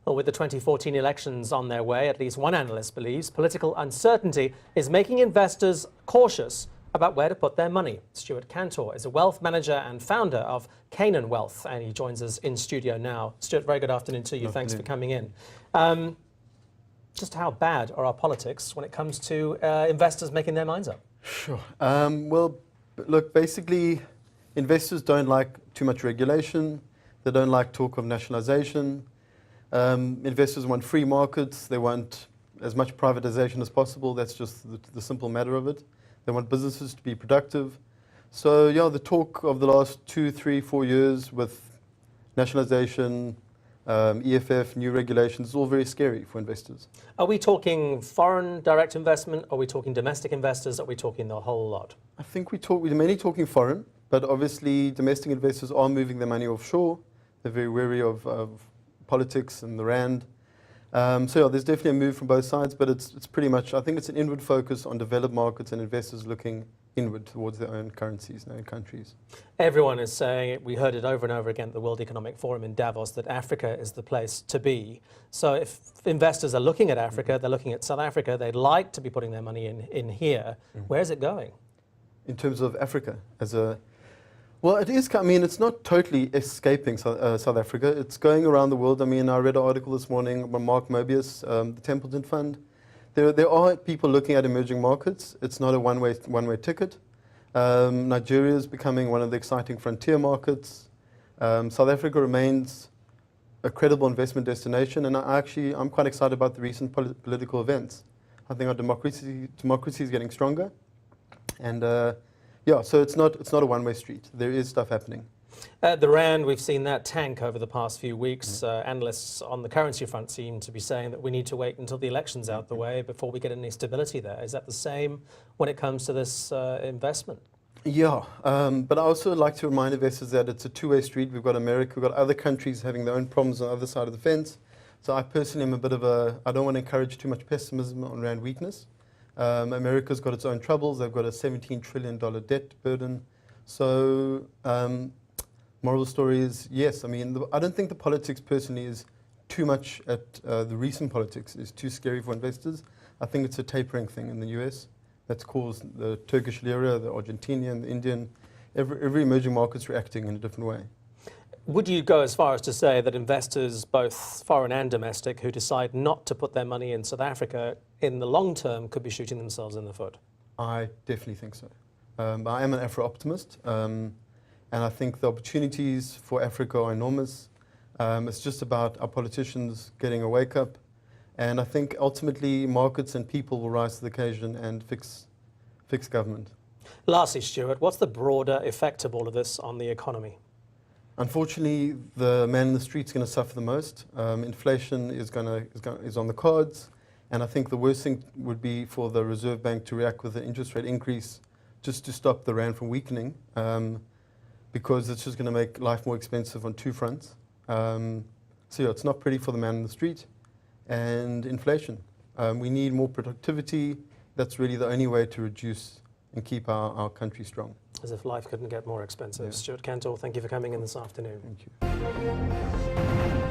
Well, with the 2014 elections on their way, at least one analyst believes political uncertainty is making investors cautious about where to put their money. Stuart Kantor is a wealth manager and founder of Canaan Wealth, and he joins us in studio now. Stuart, very good afternoon to you. Good Thanks for afternoon. coming in. Just how bad are our politics when it comes to investors making their minds up? Sure. Well, look, basically, investors don't like too much regulation. They don't like talk of nationalization. Investors want free markets. They want as much privatization as possible. That's just the simple matter of it. They want businesses to be productive. So, yeah, the talk of the last 2, 3, 4 years with nationalization, EFF, new regulations, is all very scary for investors. Are we talking foreign direct investment? Are we talking domestic investors? Are we talking the whole lot? I think we're mainly talking foreign, but obviously domestic investors are moving their money offshore. They're very wary of politics and the rand. So yeah, there's definitely a move from both sides, but it's pretty much, I think it's an inward focus on developed markets and investors looking inward towards their own currencies, their own countries. Everyone is saying it. We heard it over and over again at the World Economic Forum in Davos that Africa is the place to be. So if investors are looking at Africa, they're looking at South Africa, they'd like to be putting their money in here. Where is it going? In terms of Africa as a... Well, it is, I mean, it's not totally escaping South Africa. It's going around the world. I mean, I read an article this morning by Mark Mobius, the Templeton Fund. There are people looking at emerging markets. It's not a one-way ticket. Nigeria is becoming one of the exciting frontier markets. South Africa remains a credible investment destination, and I'm quite excited about the recent political events. I think our democracy is getting stronger, and yeah, so it's not a one-way street. There is stuff happening. The rand, we've seen that tank over the past few weeks. Analysts on the currency front seem to be saying that we need to wait until the election's out the way before we get any stability there. Is that the same when it comes to this investment? Yeah, but I also like to remind investors that it's a two-way street. We've got America, we've got other countries having their own problems on the other side of the fence. So I personally am a bit of I don't want to encourage too much pessimism on rand weakness. America's got its own troubles. They've got a $17 trillion debt burden. So moral of the story is, yes, I mean, I don't think the politics personally is too much at the recent politics is too scary for investors. I think it's a tapering thing in the US that's caused the Turkish lira, the Argentinian, the Indian, every emerging market's reacting in a different way. Would you go as far as to say that investors, both foreign and domestic, who decide not to put their money in South Africa in the long term could be shooting themselves in the foot? I definitely think so. I am an Afro-optimist, and I think the opportunities for Africa are enormous. It's just about our politicians getting a wake-up, and I think ultimately markets and people will rise to the occasion and fix government. Lastly, Stuart, what's the broader effect of all of this on the economy? Unfortunately, the man in the street is going to suffer the most. Inflation is on the cards, and I think the worst thing would be for the Reserve Bank to react with an interest rate increase just to stop the rand from weakening, because it's just going to make life more expensive on two fronts. So yeah, it's not pretty for the man in the street, and inflation. We need more productivity. That's really the only way to reduce and keep our country strong. As if life couldn't get more expensive. Yeah. Stuart Kantor, thank you for coming in this afternoon. Thank you.